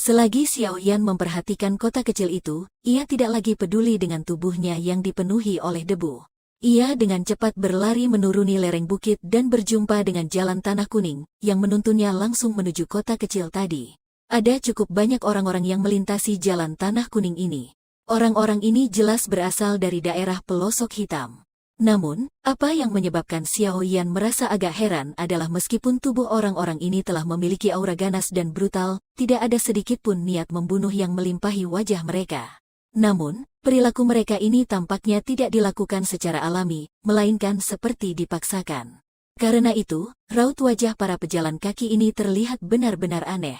Selagi Xiao Yan memperhatikan kota kecil itu, ia tidak lagi peduli dengan tubuhnya yang dipenuhi oleh debu. Ia dengan cepat berlari menuruni lereng bukit dan berjumpa dengan jalan tanah kuning, yang menuntunnya langsung menuju kota kecil tadi. Ada cukup banyak orang-orang yang melintasi jalan tanah kuning ini. Orang-orang ini jelas berasal dari daerah pelosok hitam. Namun, apa yang menyebabkan Xiao Yan merasa agak heran adalah meskipun tubuh orang-orang ini telah memiliki aura ganas dan brutal, tidak ada sedikit pun niat membunuh yang melimpahi wajah mereka. Namun, perilaku mereka ini tampaknya tidak dilakukan secara alami, melainkan seperti dipaksakan. Karena itu, raut wajah para pejalan kaki ini terlihat benar-benar aneh.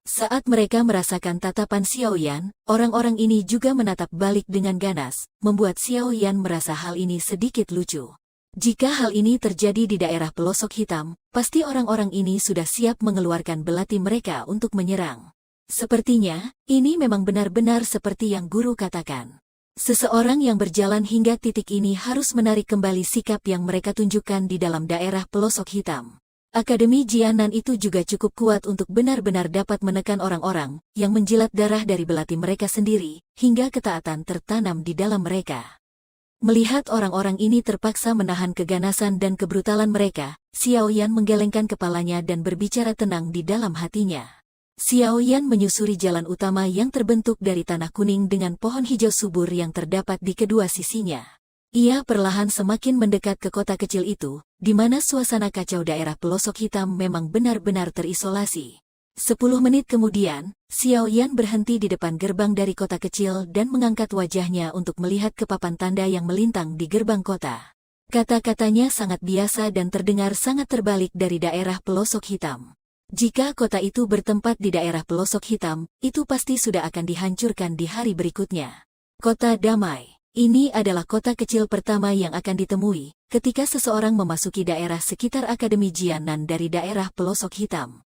Saat mereka merasakan tatapan Xiao Yan, orang-orang ini juga menatap balik dengan ganas, membuat Xiao Yan merasa hal ini sedikit lucu. Jika hal ini terjadi di daerah pelosok hitam, pasti orang-orang ini sudah siap mengeluarkan belati mereka untuk menyerang. Sepertinya, ini memang benar-benar seperti yang guru katakan. Seseorang yang berjalan hingga titik ini harus menarik kembali sikap yang mereka tunjukkan di dalam daerah pelosok hitam. Akademi Jianan itu juga cukup kuat untuk benar-benar dapat menekan orang-orang yang menjilat darah dari belati mereka sendiri, hingga ketaatan tertanam di dalam mereka. Melihat orang-orang ini terpaksa menahan keganasan dan kebrutalan mereka, Xiao Yan menggelengkan kepalanya dan berbicara tenang di dalam hatinya. Xiao Yan menyusuri jalan utama yang terbentuk dari tanah kuning dengan pohon hijau subur yang terdapat di kedua sisinya. Ia perlahan semakin mendekat ke kota kecil itu, di mana suasana kacau daerah pelosok hitam memang benar-benar terisolasi. 10 menit kemudian, Xiao Yan berhenti di depan gerbang dari kota kecil dan mengangkat wajahnya untuk melihat ke papan tanda yang melintang di gerbang kota. Kata-katanya sangat biasa dan terdengar sangat terbalik dari daerah pelosok hitam. Jika kota itu bertempat di daerah pelosok hitam, itu pasti sudah akan dihancurkan di hari berikutnya. Kota damai. Ini adalah kota kecil pertama yang akan ditemui ketika seseorang memasuki daerah sekitar Akademi Jianan dari daerah pelosok hitam.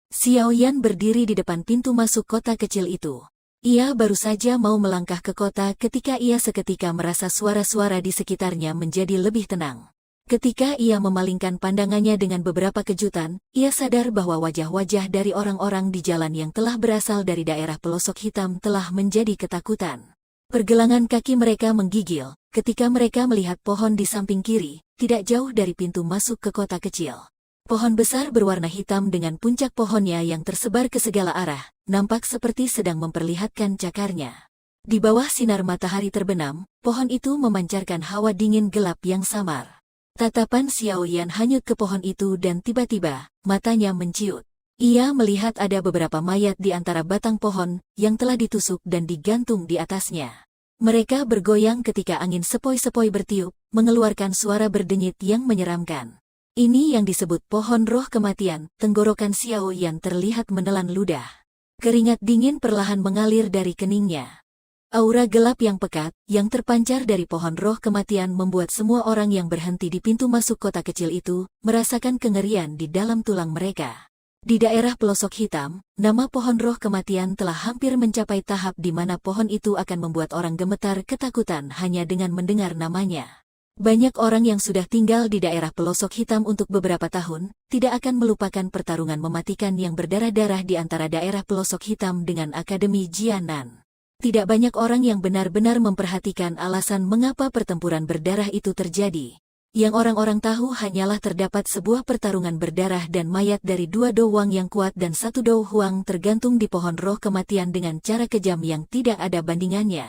Xiao Yan berdiri di depan pintu masuk kota kecil itu. Ia baru saja mau melangkah ke kota ketika ia seketika merasa suara-suara di sekitarnya menjadi lebih tenang. Ketika ia memalingkan pandangannya dengan beberapa kejutan, ia sadar bahwa wajah-wajah dari orang-orang di jalan yang telah berasal dari daerah pelosok hitam telah menjadi ketakutan. Pergelangan kaki mereka menggigil ketika mereka melihat pohon di samping kiri, tidak jauh dari pintu masuk ke kota kecil. Pohon besar berwarna hitam dengan puncak pohonnya yang tersebar ke segala arah, nampak seperti sedang memperlihatkan cakarnya. Di bawah sinar matahari terbenam, pohon itu memancarkan hawa dingin gelap yang samar. Tatapan Xiao Yan hanyut ke pohon itu dan tiba-tiba, matanya menciut. Ia melihat ada beberapa mayat di antara batang pohon yang telah ditusuk dan digantung di atasnya. Mereka bergoyang ketika angin sepoi-sepoi bertiup, mengeluarkan suara berdenyit yang menyeramkan. Ini yang disebut pohon roh kematian. Tenggorokan Xiao Yan terlihat menelan ludah. Keringat dingin perlahan mengalir dari keningnya. Aura gelap yang pekat, yang terpancar dari pohon roh kematian membuat semua orang yang berhenti di pintu masuk kota kecil itu, merasakan kengerian di dalam tulang mereka. Di daerah pelosok hitam, nama pohon roh kematian telah hampir mencapai tahap di mana pohon itu akan membuat orang gemetar ketakutan hanya dengan mendengar namanya. Banyak orang yang sudah tinggal di daerah pelosok hitam untuk beberapa tahun, tidak akan melupakan pertarungan mematikan yang berdarah-darah di antara daerah pelosok hitam dengan Akademi Jianan. Tidak banyak orang yang benar-benar memperhatikan alasan mengapa pertempuran berdarah itu terjadi. Yang orang-orang tahu hanyalah terdapat sebuah pertarungan berdarah dan mayat dari 2 Do Wang yang kuat dan 1 Do Huang tergantung di pohon roh kematian dengan cara kejam yang tidak ada bandingannya.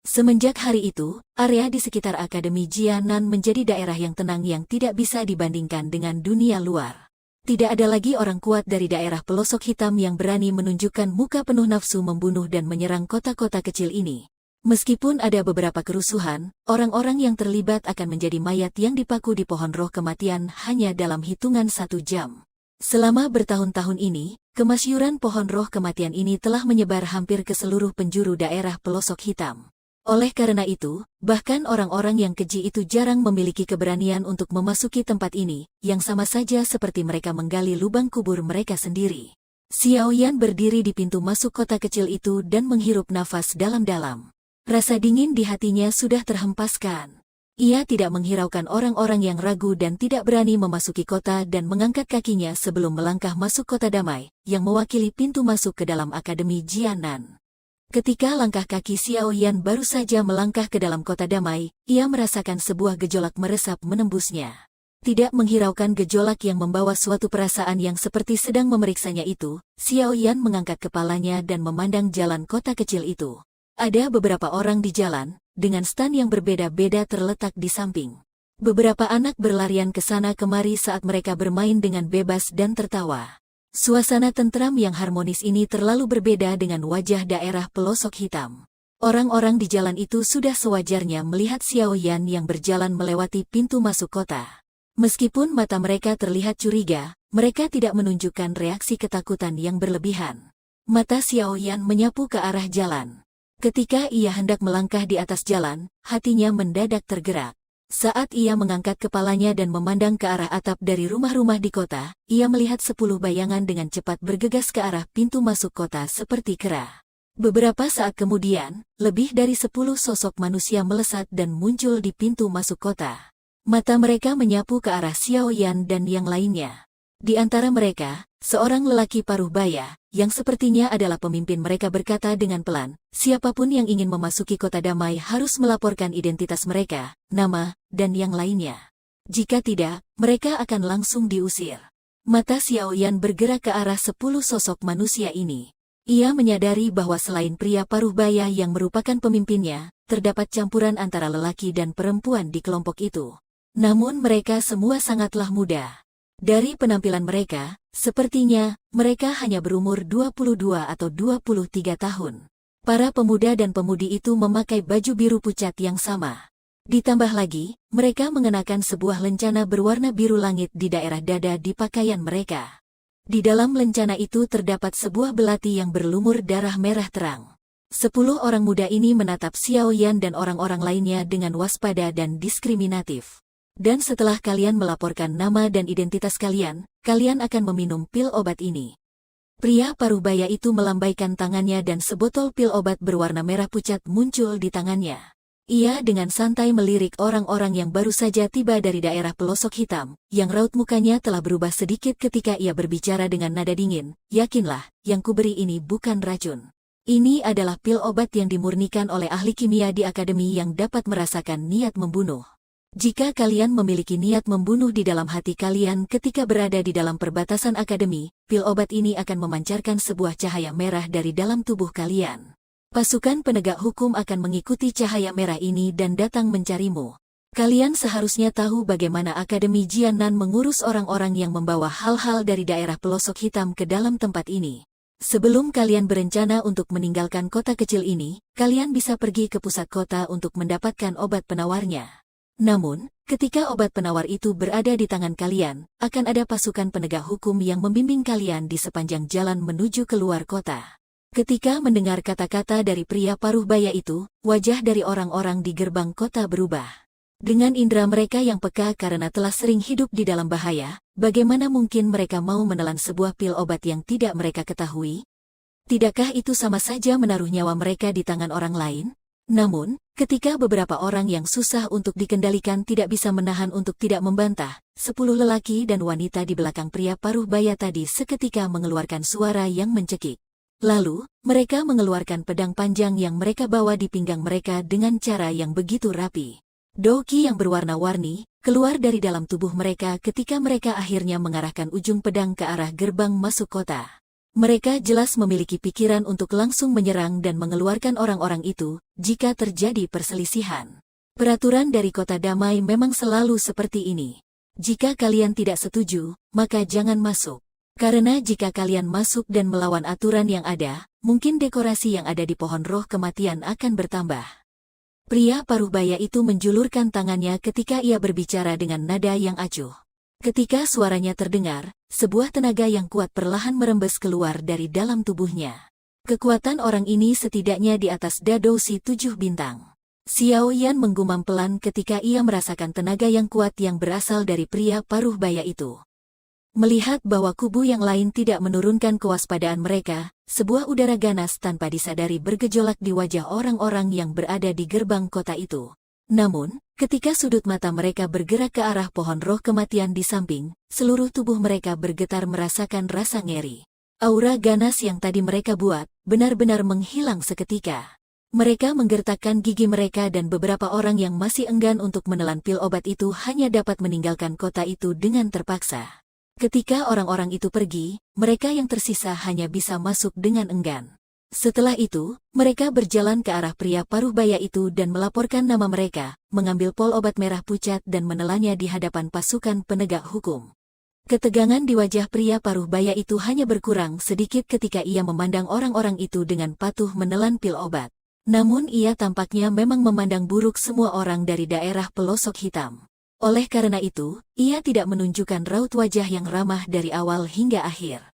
Semenjak hari itu, area di sekitar Akademi Jianan menjadi daerah yang tenang yang tidak bisa dibandingkan dengan dunia luar. Tidak ada lagi orang kuat dari daerah pelosok hitam yang berani menunjukkan muka penuh nafsu membunuh dan menyerang kota-kota kecil ini. Meskipun ada beberapa kerusuhan, orang-orang yang terlibat akan menjadi mayat yang dipaku di pohon roh kematian hanya dalam hitungan 1 jam. Selama bertahun-tahun ini, kemasyhuran pohon roh kematian ini telah menyebar hampir ke seluruh penjuru daerah pelosok hitam. Oleh karena itu, bahkan orang-orang yang keji itu jarang memiliki keberanian untuk memasuki tempat ini, yang sama saja seperti mereka menggali lubang kubur mereka sendiri. Xiao Yan berdiri di pintu masuk kota kecil itu dan menghirup nafas dalam-dalam. Rasa dingin di hatinya sudah terhempaskan. Ia tidak menghiraukan orang-orang yang ragu dan tidak berani memasuki kota dan mengangkat kakinya sebelum melangkah masuk kota damai, yang mewakili pintu masuk ke dalam Akademi Jianan. Ketika langkah kaki Xiao Yan baru saja melangkah ke dalam kota damai, ia merasakan sebuah gejolak meresap menembusnya. Tidak menghiraukan gejolak yang membawa suatu perasaan yang seperti sedang memeriksanya itu, Xiao Yan mengangkat kepalanya dan memandang jalan kota kecil itu. Ada beberapa orang di jalan, dengan stan yang berbeda-beda terletak di samping. Beberapa anak berlarian ke sana kemari saat mereka bermain dengan bebas dan tertawa. Suasana tentram yang harmonis ini terlalu berbeda dengan wajah daerah pelosok hitam. Orang-orang di jalan itu sudah sewajarnya melihat Xiao Yan yang berjalan melewati pintu masuk kota. Meskipun mata mereka terlihat curiga, mereka tidak menunjukkan reaksi ketakutan yang berlebihan. Mata Xiao Yan menyapu ke arah jalan. Ketika ia hendak melangkah di atas jalan, hatinya mendadak tergerak. Saat ia mengangkat kepalanya dan memandang ke arah atap dari rumah-rumah di kota, ia melihat 10 bayangan dengan cepat bergegas ke arah pintu masuk kota seperti kera. Beberapa saat kemudian, lebih dari 10 sosok manusia melesat dan muncul di pintu masuk kota. Mata mereka menyapu ke arah Xiao Yan dan yang lainnya. Di antara mereka, seorang lelaki paruh baya, yang sepertinya adalah pemimpin mereka berkata dengan pelan, siapapun yang ingin memasuki kota damai harus melaporkan identitas mereka, nama, dan yang lainnya. Jika tidak, mereka akan langsung diusir. Mata Xiao Yan bergerak ke arah 10 sosok manusia ini. Ia menyadari bahwa selain pria paruh baya yang merupakan pemimpinnya, terdapat campuran antara lelaki dan perempuan di kelompok itu. Namun mereka semua sangatlah muda. Dari penampilan mereka, sepertinya mereka hanya berumur 22 atau 23 tahun. Para pemuda dan pemudi itu memakai baju biru pucat yang sama. Ditambah lagi, mereka mengenakan sebuah lencana berwarna biru langit di daerah dada di pakaian mereka. Di dalam lencana itu terdapat sebuah belati yang berlumur darah merah terang. 10 orang muda ini menatap Xiao Yan dan orang-orang lainnya dengan waspada dan diskriminatif. Dan setelah kalian melaporkan nama dan identitas kalian, kalian akan meminum pil obat ini. Pria paruh baya itu melambaikan tangannya dan sebotol pil obat berwarna merah pucat muncul di tangannya. Ia dengan santai melirik orang-orang yang baru saja tiba dari daerah pelosok hitam, yang raut mukanya telah berubah sedikit ketika ia berbicara dengan nada dingin. Yakinlah, yang kuberi ini bukan racun. Ini adalah pil obat yang dimurnikan oleh ahli kimia di akademi yang dapat merasakan niat membunuh. Jika kalian memiliki niat membunuh di dalam hati kalian ketika berada di dalam perbatasan akademi, pil obat ini akan memancarkan sebuah cahaya merah dari dalam tubuh kalian. Pasukan penegak hukum akan mengikuti cahaya merah ini dan datang mencarimu. Kalian seharusnya tahu bagaimana Akademi Jianan mengurus orang-orang yang membawa hal-hal dari daerah pelosok hitam ke dalam tempat ini. Sebelum kalian berencana untuk meninggalkan kota kecil ini, kalian bisa pergi ke pusat kota untuk mendapatkan obat penawarnya. Namun, ketika obat penawar itu berada di tangan kalian, akan ada pasukan penegak hukum yang membimbing kalian di sepanjang jalan menuju keluar kota. Ketika mendengar kata-kata dari pria paruh baya itu, wajah dari orang-orang di gerbang kota berubah. Dengan indera mereka yang peka karena telah sering hidup di dalam bahaya, bagaimana mungkin mereka mau menelan sebuah pil obat yang tidak mereka ketahui? Tidakkah itu sama saja menaruh nyawa mereka di tangan orang lain? Namun, ketika beberapa orang yang susah untuk dikendalikan tidak bisa menahan untuk tidak membantah, 10 lelaki dan wanita di belakang pria paruh baya tadi seketika mengeluarkan suara yang mencekik. Lalu, mereka mengeluarkan pedang panjang yang mereka bawa di pinggang mereka dengan cara yang begitu rapi. Doki yang berwarna-warni keluar dari dalam tubuh mereka ketika mereka akhirnya mengarahkan ujung pedang ke arah gerbang masuk kota. Mereka jelas memiliki pikiran untuk langsung menyerang dan mengeluarkan orang-orang itu jika terjadi perselisihan. Peraturan dari kota damai memang selalu seperti ini. Jika kalian tidak setuju, maka jangan masuk. Karena jika kalian masuk dan melawan aturan yang ada, mungkin dekorasi yang ada di pohon roh kematian akan bertambah. Pria paruh baya itu menjulurkan tangannya ketika ia berbicara dengan nada yang acuh. Ketika suaranya terdengar, sebuah tenaga yang kuat perlahan merembes keluar dari dalam tubuhnya. Kekuatan orang ini setidaknya di atas Dadosi 7 bintang. Xiao Yan menggumam pelan ketika ia merasakan tenaga yang kuat yang berasal dari pria paruh baya itu. Melihat bahwa kubu yang lain tidak menurunkan kewaspadaan mereka, sebuah udara ganas tanpa disadari bergejolak di wajah orang-orang yang berada di gerbang kota itu. Namun, ketika sudut mata mereka bergerak ke arah pohon roh kematian di samping, seluruh tubuh mereka bergetar merasakan rasa ngeri. Aura ganas yang tadi mereka buat, benar-benar menghilang seketika. Mereka menggertakkan gigi mereka dan beberapa orang yang masih enggan untuk menelan pil obat itu hanya dapat meninggalkan kota itu dengan terpaksa. Ketika orang-orang itu pergi, mereka yang tersisa hanya bisa masuk dengan enggan. Setelah itu, mereka berjalan ke arah pria paruh baya itu dan melaporkan nama mereka, mengambil pol obat merah pucat dan menelannya di hadapan pasukan penegak hukum. Ketegangan di wajah pria paruh baya itu hanya berkurang sedikit ketika ia memandang orang-orang itu dengan patuh menelan pil obat. Namun ia tampaknya memang memandang buruk semua orang dari daerah pelosok hitam. Oleh karena itu, ia tidak menunjukkan raut wajah yang ramah dari awal hingga akhir.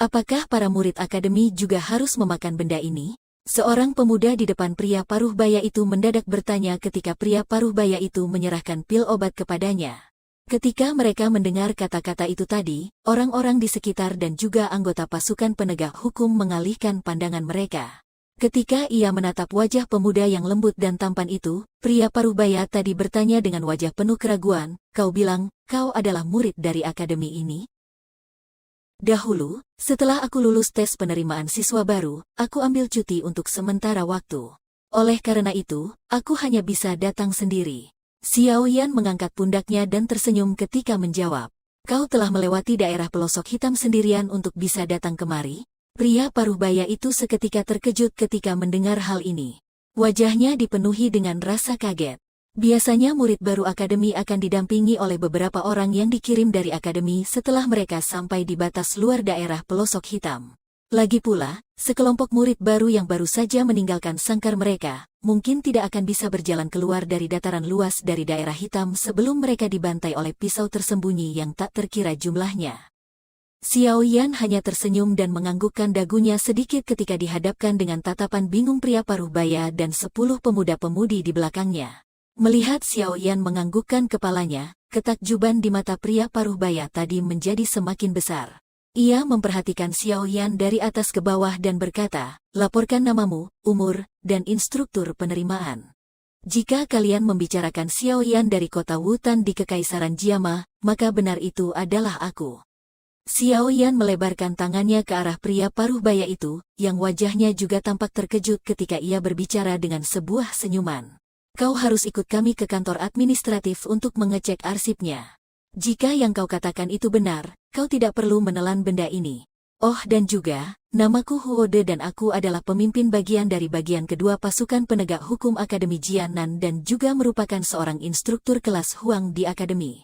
Apakah para murid akademi juga harus memakan benda ini? Seorang pemuda di depan pria paruh baya itu mendadak bertanya ketika pria paruh baya itu menyerahkan pil obat kepadanya. Ketika mereka mendengar kata-kata itu tadi, orang-orang di sekitar dan juga anggota pasukan penegak hukum mengalihkan pandangan mereka. Ketika ia menatap wajah pemuda yang lembut dan tampan itu, pria parubaya tadi bertanya dengan wajah penuh keraguan, "Kau bilang, kau adalah murid dari akademi ini?" "Dahulu, setelah aku lulus tes penerimaan siswa baru, aku ambil cuti untuk sementara waktu. Oleh karena itu, aku hanya bisa datang sendiri." Xiao Yan mengangkat pundaknya dan tersenyum ketika menjawab, "Kau telah melewati daerah pelosok hitam sendirian untuk bisa datang kemari?" Pria paruhbaya itu seketika terkejut ketika mendengar hal ini. Wajahnya dipenuhi dengan rasa kaget. Biasanya murid baru akademi akan didampingi oleh beberapa orang yang dikirim dari akademi setelah mereka sampai di batas luar daerah pelosok hitam. Lagi pula, sekelompok murid baru yang baru saja meninggalkan sangkar mereka, mungkin tidak akan bisa berjalan keluar dari dataran luas dari daerah hitam sebelum mereka dibantai oleh pisau tersembunyi yang tak terkira jumlahnya. Xiao Yan hanya tersenyum dan menganggukkan dagunya sedikit ketika dihadapkan dengan tatapan bingung pria paruhbaya dan 10 pemuda-pemudi di belakangnya. Melihat Xiao Yan menganggukkan kepalanya, ketakjuban di mata pria paruhbaya tadi menjadi semakin besar. Ia memperhatikan Xiao Yan dari atas ke bawah dan berkata, "Laporkan namamu, umur, dan instruktur penerimaan. Jika kalian membicarakan Xiao Yan dari kota Wutan di Kekaisaran Jiama, maka benar itu adalah aku." Xiao Yan melebarkan tangannya ke arah pria paruhbaya itu, yang wajahnya juga tampak terkejut ketika ia berbicara dengan sebuah senyuman. "Kau harus ikut kami ke kantor administratif untuk mengecek arsipnya. Jika yang kau katakan itu benar, kau tidak perlu menelan benda ini. Oh dan juga, namaku Huode dan aku adalah pemimpin bagian dari bagian kedua pasukan penegak hukum Akademi Jianan dan juga merupakan seorang instruktur kelas Huang di Akademi."